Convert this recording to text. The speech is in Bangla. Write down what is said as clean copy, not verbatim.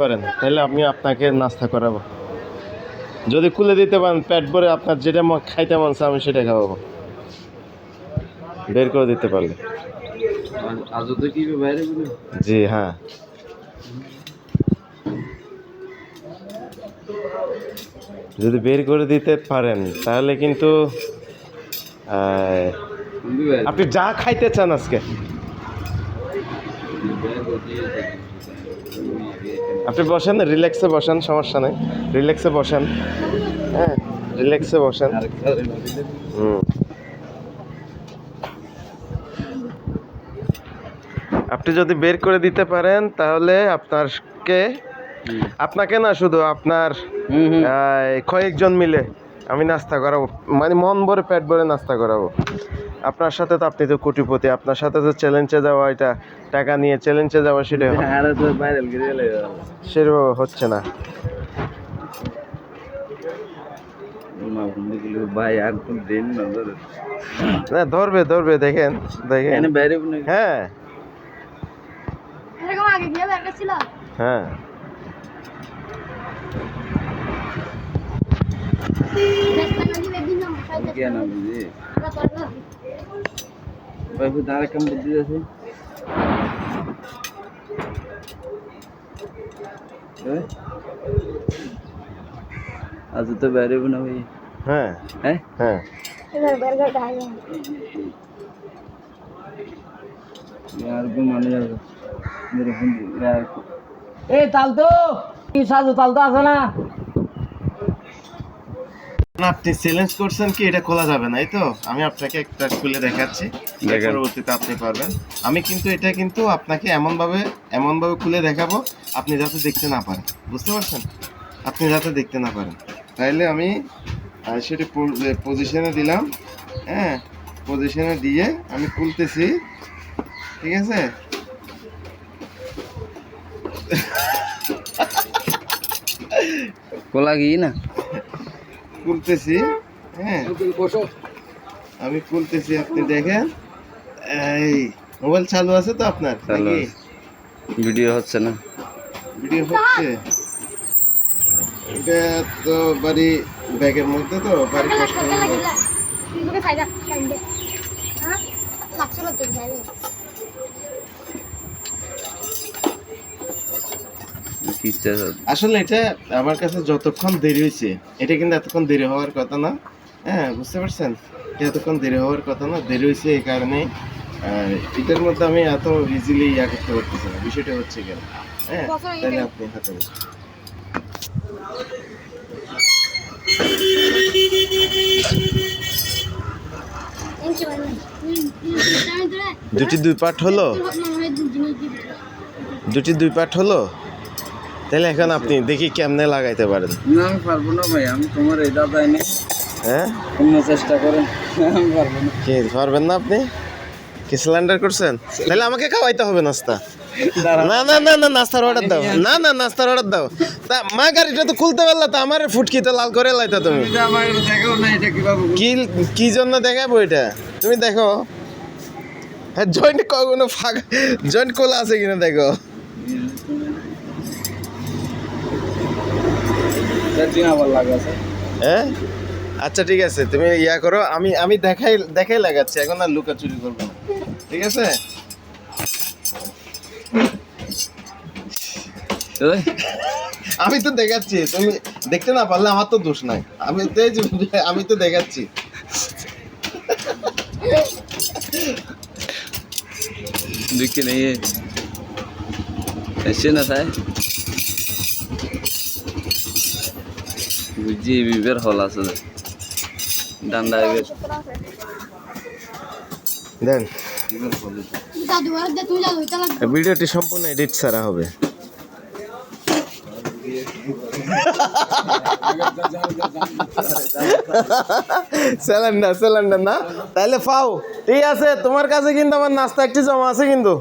করেন তাহলে আমি আপনাকে নাস্তা করাবো। যদি খুলে দিতে পারেন পেট ভরে আপনার যেটা খাইতে মন চায় আমি সেটা খাওয়াবো, বের করে দিতে পারলে। জি হ্যাঁ, যদি বের করে দিতে পারেন তাহলে কিন্তু আপনি যা খাইতে চান আজকে আপনি বসেন, রিল্যাক্সে বসেন, সমস্যা নেই, রিল্যাক্সে বসেন। হ্যাঁ, রিল্যাক্সে বসেন। আপনি যদি বের করে দিতে পারেন তাহলে আপনাকে না, শুধু আপনার কয়েকজন মিলে আমি নাস্তা করাবো, মানে মন ভরে পেট ভরে নাস্তা করাবো। আপনার সাথে তো, আপনি তো কোটিপতি, আপনার সাথে তো চ্যালেঞ্জে যাওয়া, এটা টাকা নিয়ে চ্যালেঞ্জে যাওয়া সেটা হচ্ছে না। ধরবে ধরবে, দেখেন দেখেন। হ্যাঁ হ্যাঁ, आज तो बैरे बना भाई হ্যাঁ है হ্যাঁ। यार को माने जाएगा मेरे यार ए ताल तो की साजो ताल तो আছে না। আপনি চ্যালেঞ্জ করছেন কি এটা খোলা যাবে না, এই তো আমি আপনাকে একটা খুলে দেখাচ্ছি, পরবর্তীতে আপনি পারবেন। আমি কিন্তু এটা কিন্তু আপনাকে এমনভাবে খুলে দেখাবো আপনি যাতে দেখতে না পারেন, বুঝতে পারছেন? আপনি যাতে দেখতে না পারেন, তাইলে আমি সেটা পজিশনে দিলাম। হ্যাঁ, পজিশনে দিয়ে আমি খুলতেছি, ঠিক আছে? কোলা গিয়ে না খুলতেছি। হ্যাঁ, আমি খুলতেছি, আপনি দেখেন। এই মোবাইল চালু আছে তো আপনার? ভিডিও হচ্ছে না? ভিডিও হচ্ছে। এটা তো বাড়ি ব্যাগের মধ্যে, তো বাড়ি কষ্ট আসলে এটা আমার কাছে যতক্ষণ দেরি হয়েছে, এটা কিন্তু এতক্ষণ দেরি হওয়ার কথা না। হ্যাঁ, বুঝতে পারছেন? এতক্ষণ দেরি হওয়ার কথা না, দেরি হয়েছে এই কারণে এটার মধ্যে আমি এত ইজিলি করতে পারতেছি না। বিষয়টা হচ্ছে কেন? হ্যাঁ, তাহলে আপনি হাতে দুটি দুই পার্ট হলো, তাহলে এখন আপনি দেখি কেমনে লাগাইতে পারেন। না আমি পারবো না ভাই, আমি তোমার এই দাদাই নেই। হ্যাঁ, তোমরা চেষ্টা করেন, আমি পারবো না। কি পারবেন না আপনি? কি সিলিন্ডার করছেন? তাহলে আমাকে খাওয়াইতে হবে নাস্তা। না না না না, নাস্তার অর্ডার দাও। না না, নাস্তার অর্ডার দাও। তা মা গাড়িটা তো খুলতে পারলা, তো আমার ফুটকিতে লাল করে লাইতা তুমি। কি জন্য দেখাবো এটা? তুমি দেখো, হ্যাঁ, জয়েন্ট কোনো জয়েন্ট খোলা আছে কিনা দেখো। হ্যাঁ, আচ্ছা ঠিক আছে, তুমি করো, আমি দেখাই লাগাচ্ছি, এখন আর লুকাচুরি করবো না, ঠিক আছে? আমি তো দেখাচ্ছি, তুমি দেখতে না পারলে আমার তো দোষ নাই, আমি তো দেখাচ্ছি। देखिए नहीं है ऐसे ना था बुझी विवेर होला से डंडा विवेर দেন, ভিডিওটি সম্পূর্ণ এডিট ছাড়া হবে। সিলিন্ডার না, তাহলে পাও, ঠিক আছে? তোমার কাছে কিন্তু আমার নাস্তা একটি জমা আছে কিন্তু।